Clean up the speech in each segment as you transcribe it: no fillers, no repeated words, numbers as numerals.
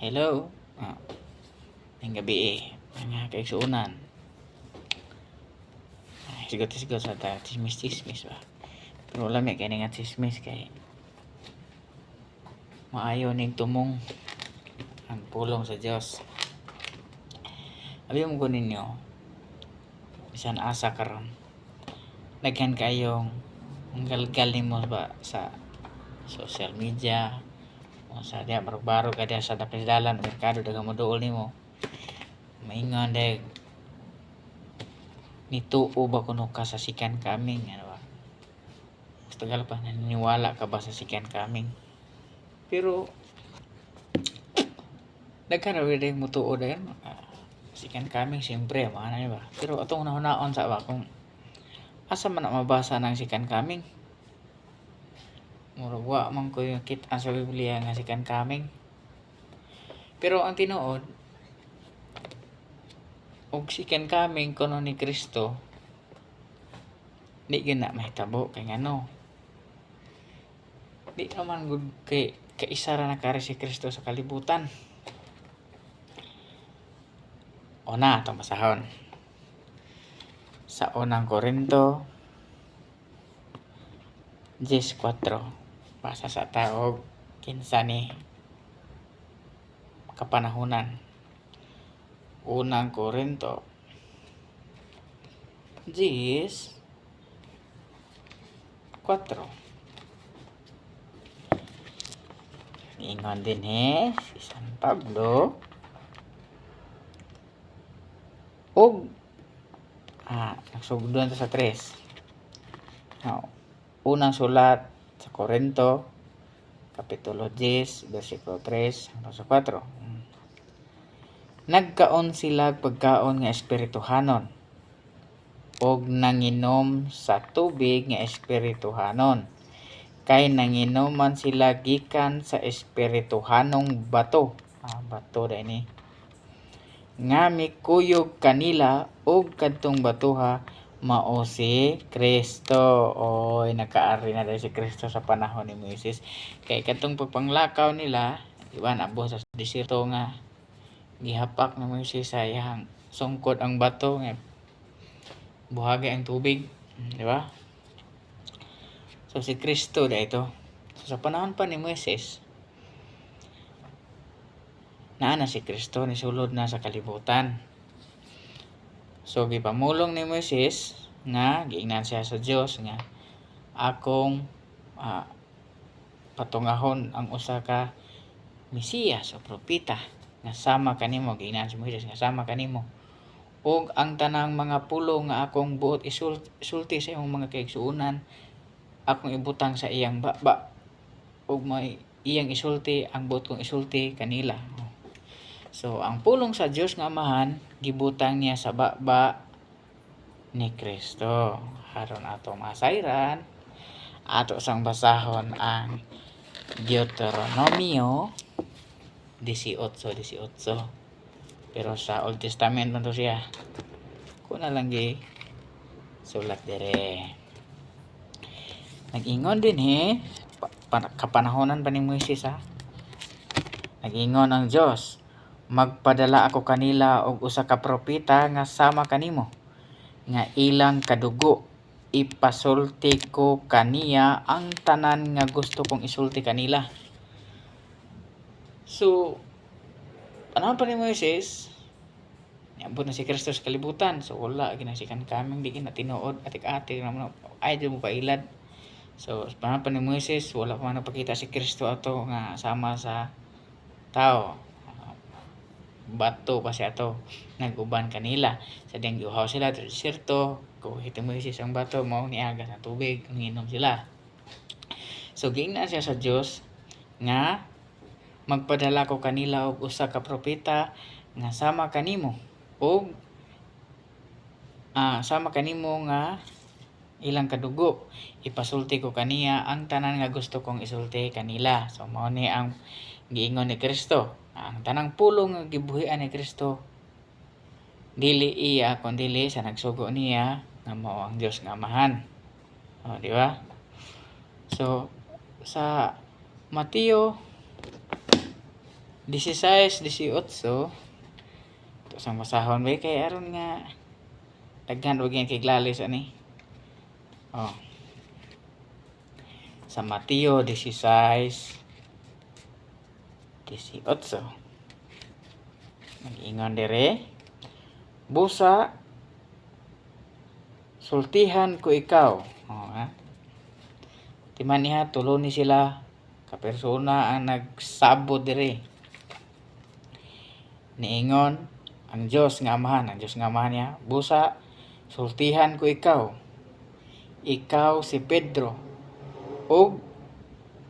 Hello. Ang gabi mga kaigsuunan. Sigot-sigot sa ta chismis ba. Pero lami kay nga chismis kay maayo ning tumong ang pulong sa Dios. Abi mo ko ninyo bisan asa karon. Daghan kayong galgal nimo ba sa social media o sa diya baro-baro ka diya sa dalan merkado daghang moduol nimo. Maingon deg nituo ba kuno ka sa sikan kaming ano ba? Gusto gal pa naniniwala ka ba sa sikan kaming? Pero daghan ra deg mutuo dayon sikan kaming siyempre mana ba. Pero atong nahunaon sa ba kung asa man na mabasa ng sikan kaming? Murag wa man ko yung kita sa Biblia nga sikan kaming. Pero ang tinuod og sikan kaming kuno ni Kristo di gina mahitabo kay ngano di naman gud kay kaisa ra nakari si Kristo sa kalibutan. Una atong basahon sa unang Korinto 10:4 basa sa taog kinsa ni kapanahunan. Unang Korinto 10:4 ingon din si San Pablo og nagsugduan ta sa 3. Unang sulat sa Korinto kapitulo 10 bersikulo 3 hanggang sa 4. Nagkaon sila pagkaon nga espirituhanon og nanginom sa tubig nga espirituhanon kay nanginuman sila gikan sa espirituhanong bato. Bato dai nga mikuyog kanila og kadtong batuha mao si Kristo. Oy, nakaari na dahil si Kristo sa panahon ni Moises. Kay kadtong pagpanglakaw nila, iwan abo sa desierto nga gihapak ni Moises sa iyang sungkod ang bato nga buhagi ang tubig, di ba? So si Kristo da ito. So, sa panahon pa ni Moises, naana si Kristo ni sulod na sa kalibutan. So gipamulong ni Moises nga giingnan siya sa Dios nga akong patungahon ang usa ka Mesiyas o propeta nga sama kanimo. Giingnan si Moises nga sama kanimo ug ang tanang mga pulong nga akong buot isulti sa imong mga kaigsuonan akong ibutang sa iyang baba ug may iyang isulti ang buot kong isulti kanila. So ang pulong sa Dios nga Amahan gibutang niya sa baba ni Kristo. Haron ato masayran ato sang basahon ang Deuteronomio 18:18. Pero sa Old Testament man to siya. Kuna lang sulat dire. Nag-ingon din kapanahonan pa ni Moises Nag-ingon ang Dios, magpadala ako kanila og usa ka propeta nga sama kanimo nga ilang kadugo ipasulti ko kaniya ang tanan nga gusto kong isulti kanila. So panahon pa ni Moises niabot na si Kristo sa kalibutan. So wala ginasikan kaming di na tinuod atik-atik naman ay di mo pailad. So panahon pa ni Moises wala pa man napakita si Kristo ato nga sama sa tao. Bato pa siya to naguban kanila sa diyang giuhaw sila sa desierto. Kuhit ni Moises ang bato mao niaga sa tubig nginom sila. So giingnan siya sa Dios nga magpadala ko kanila og usa ka propeta nga sama kanimo og sama kanimo nga ilang kadugo ipasulti ko kaniya ang tanan nga gusto kong isulti kanila. So mao ni ang giingon ni Kristo. Ang tanang pulong nga gibuhian ni Kristo dili iya kundi sa nagsugo niya nga mao ang Dios nga Amahan. Di ba? So sa Mateo 16, 18. Ito sang masahon ba kay aron nga daghan og kay glalis ani. Oh. Sa Mateo 16, 18. Mag-ingon dire. Busa sultihan ko ikaw. Oh, ha? Timan niya tulo ni sila ka persona ang nagsabot dire. Niingon ang Dios nga Amahan, niya, busa sultihan ko ikaw si Pedro, ug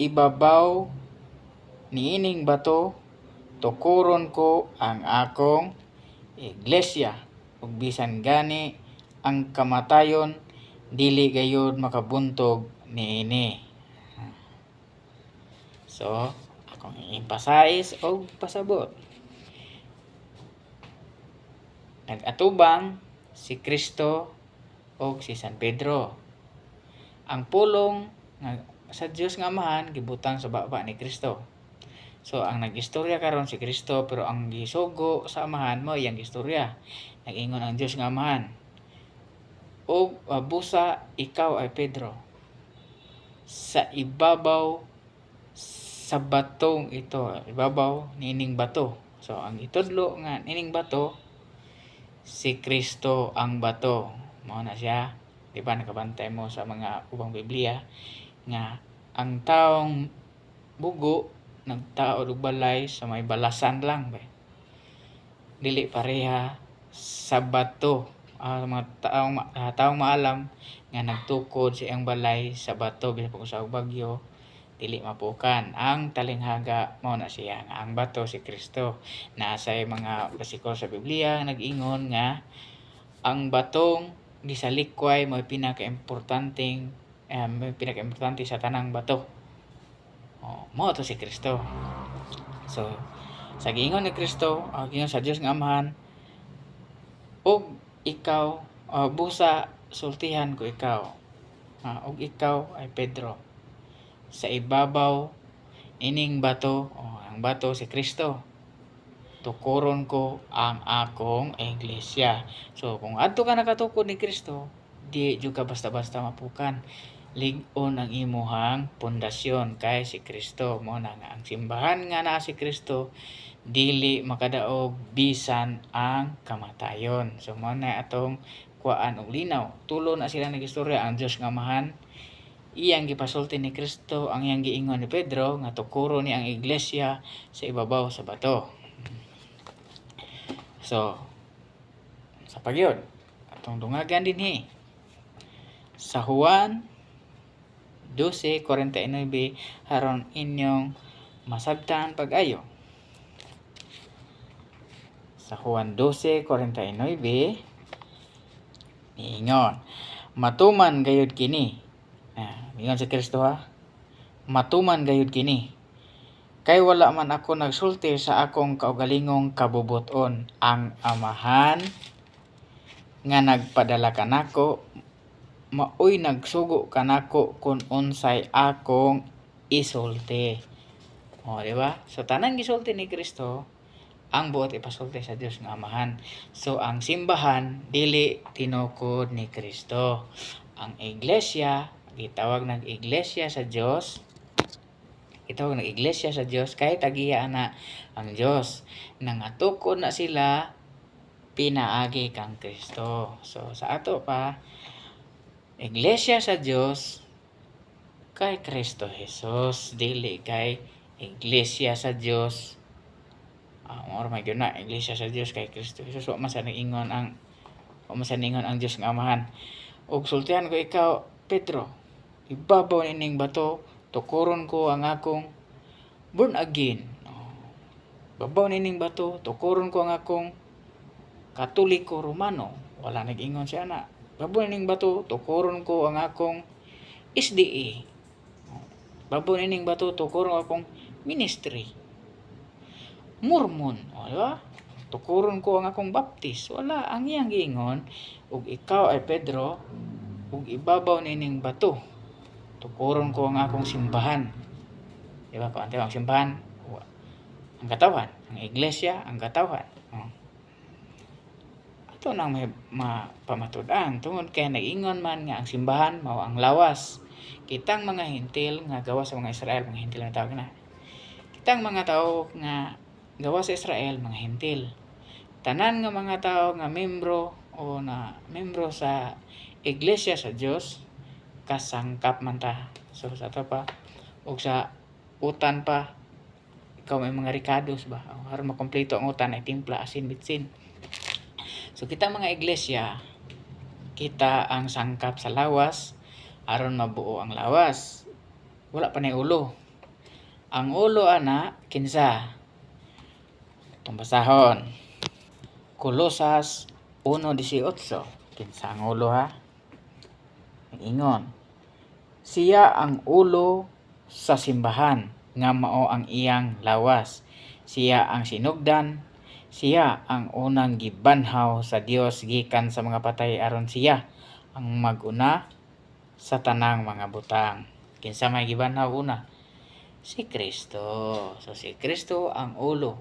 ibabaw niining bato tukuron ko ang akong iglesia, ug bisan gani ang kamatayon dili gayud makabuntog niini. So, akong i-emphasize og pasabot. Nag-atubang si Kristo o si San Pedro. Ang pulong sa Dios nga Amahan gibutang sa baba ni Kristo. So ang nag-istorya karon si Kristo, pero ang gisugo sa Amahan mo iyang istorya. Nag-ingon ang Dios nga Amahan, o busa ikaw ay Pedro, sa ibabaw sa batong ito, ibabaw nining bato. So ang itudlo nga nining bato, si Kristo ang bato. Mao na siya. Di ba nakabantay mo sa mga ubang Biblia nga ang taong bugo nagtaod og balay sa may balasan lang ba. Dili pareha sa bato. Mga taong maalam nga nagtukod sa iyang balay sa bato bisan pag usab bagyo dili mapukan. Ang talinghaga mao na siya nga ang bato si Kristo. Naasay mga bersikulo sa Biblia nag-ingon nga ang batong gisalikway mo pinaka-importante sa tanang bato. Mao to si Kristo. So sa giingon ni Kristo, giingon sa Dios nga Amahan, og ikaw busa sultihan ko ikaw. Og ikaw ay Pedro, sa ibabaw ining bato, ang bato si Kristo, tukuron ko ang akong iglesia. So kung adto ka nakatukod ni Kristo, di jud ka basta-basta mapukan. Lig-on ang imuhang pundasyon kay si Kristo. Mo na nga ang simbahan nga naa si Kristo dili makadaog bisan ang kamatayon. So mo na atong kuan og linaw. Tulo na sila nagistorya ang Dios nga Amahan. Iyang gipasulti ni Kristo ang iyang giingon ni Pedro nga tukuro ni ang iglesia sa ibabaw sa bato. So sa pagyod atong dungagan dinhi sa Juan 12:49 haron inyong masabtan pag-ayo. Sa Juan 12:49 niingon, matuman gayud kini. Ingon si Kristo ha. Matuman gayud kini. Kay wala man ako nagsulti sa akong kaugalingong kabubuton. Ang Amahan nga nagpadala kanako maoy nagsugo kanako kung unsay akong isulti. Di ba? So tanang gisulti ni Kristo ang buot ipasulti sa Dios nga Amahan. So ang simbahan dili tinukod ni Kristo. Ang iglesia gitawag ng iglesia sa Dios. Itawag ng iglesia sa Dios kay tagiya na ang Dios. Nangatukod na sila pinaagi kang Kristo. So sa ato pa iglesia sa Dios kay Kristo Jesus, dili kay iglesia sa Dios. Mao may gyud na iglesia sa Dios kay Kristo Jesus. Wa man sa ingon ang Dios nga Amahan. Og sultihan ko ikaw Pedro, ibabaw nining bato tukuron ko ang akong born again. Babaw nining bato tukuron ko ang akong Katoliko Romano. Wala nag-ingon siya na. Babaw nining bato tukuron ko ang akong SDA. Babaw nining bato tukuron ko akong ministry. Mormon, di ba? Tukuron ko ang akong Baptist. Wala ang iyang giingon, ug ikaw ay Pedro, ug ibabaw nining bato tukuron ko ang akong simbahan. Di ba? Paantay ang simbahan. ang katawan, ang iglesia ang katawan. Ato nang may pamatud-an tungod kay nag-ingon man nga ang simbahan mao ang lawas. Kitang mga hintil nga gawa sa mga Israel, mga hintil na tawag na. Kitang mga tao nga gawa sa Israel, mga hintil. Tanan nga mga tao nga membro o na membro sa iglesia sa Dios kasangkap man ta. So sa ato pa ug sa utan pa ikaw may mga rikados ba aron makompleto ang utan ay timpla asin bitsin. So kita mga iglesia, kita ang sangkap sa lawas aron mabuo ang lawas. Wala pa nay ulo. Ang ulo ana kinsa? Itong basahon. Kolosas 1:18. Kinsa ang ulo ha? Ingon. Siya ang ulo sa simbahan nga mao ang iyang lawas. Siya ang sinugdan. Siya ang unang gibanhaw sa Dios gikan sa mga patay aron siya ang mag-una sa tanang mga butang. Kinsa may gibanhaw una? Si Kristo. So si Kristo ang ulo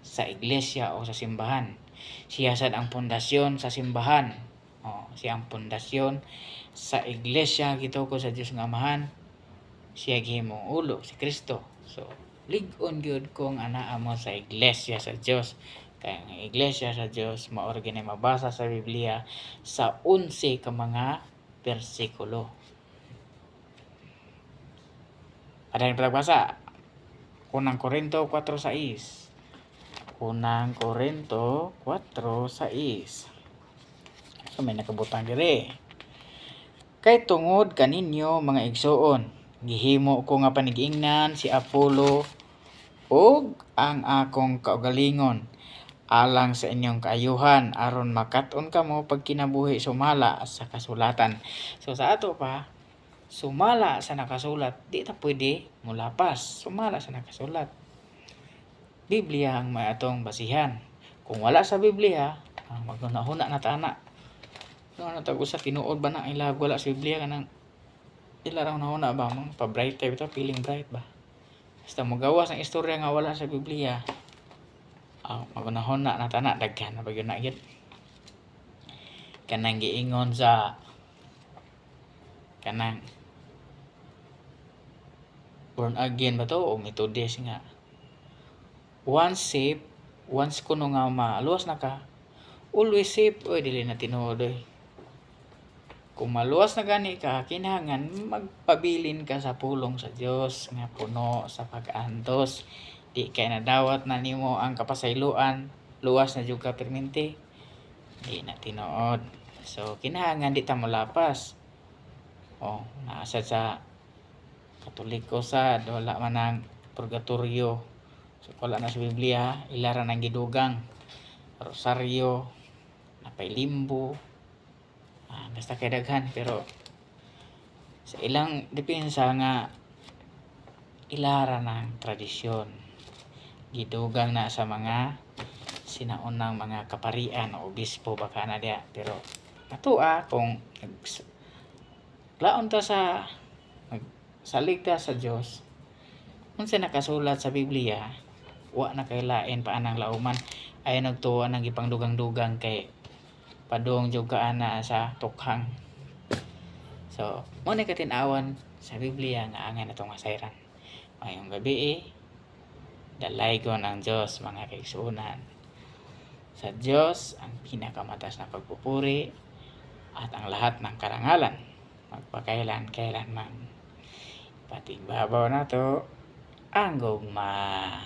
sa iglesia o sa simbahan. Siya sad ang pundasyon sa simbahan. Siya ang pundasyon sa iglesia gituko sa Dios nga Amahan. Siya gihimong ulo, si Kristo. So lig-on gyud kung anaa mo sa iglesia sa Dios. Kaya ang iglesia sa Dios mao ra gini mabasa sa Biblia sa 11 ka mga bersikulo. Ada yang pagbasa. Unang Korinto 4:6. Unang Korinto 4:6. So may nakabutang diri. Kay tungod kaninyo mga igsoon, gihimo ko nga panigingnan si Apollo ug ang akong kaugalingon alang sa inyong kaayuhan aron makat-on kamo pag kinabuhi sumala sa kasulatan. So sa ato pa sumala sa nakasulat, di ta pwede mulapas. Sumala sa nakasulat. Biblia ang may atong basihan. Kung wala sa Biblia, maghuna-huna na ta ana. No na tag usa tinuod ba na ilag wala sa Biblia kanang ila ra na ba mang pa-bright type ito, feeling bright ba. Basta mo gawas ang istorya nga wala sa Biblia. Maghuna-huna na ta na daghan na bagyo na gyud. Kanang giingon sa kanang born again ba to o Methodist nga once saved, once kuno nga maluwas na ka, always saved. Oy dili na tinuod oy. Kung maluwas na gani ka, kinahanglan magpabilin ka sa pulong sa Dios nga puno sa pag-antos. Di kay nadawat na nimo ang kapasayloan, luwas na jud ka permente. Di na tinuod. So kinahanglan di ta molapas. Naasa sa Katoliko sad wala man ang purgatorio. So wala na sa Biblia, ilaran ang gidugang rosaryo, napay limbo. Basta kay daghan pero sa ilang depensa nga ilaran ng tradisyon. Gidugang na sa mga sinaunang mga kaparian o obispo baka na dia pero natua kung laon ta sa salig ta sa Dios unsa nakasulat sa Biblia wa na kay lain pa anang lauman ay nagtuwa nang gipangdugang-dugang kay padung jud ka ana sa tukhang. So mo ni katin-awan sa Biblia nga angan atong masayran. Mayong gabi dalaygon ang Dios mga kaigsuonan. Sa Dios ang pinakamatas na pagpupuri at ang lahat ng karangalan magpakailan-kailanman. Pating babaw na to ang gugma.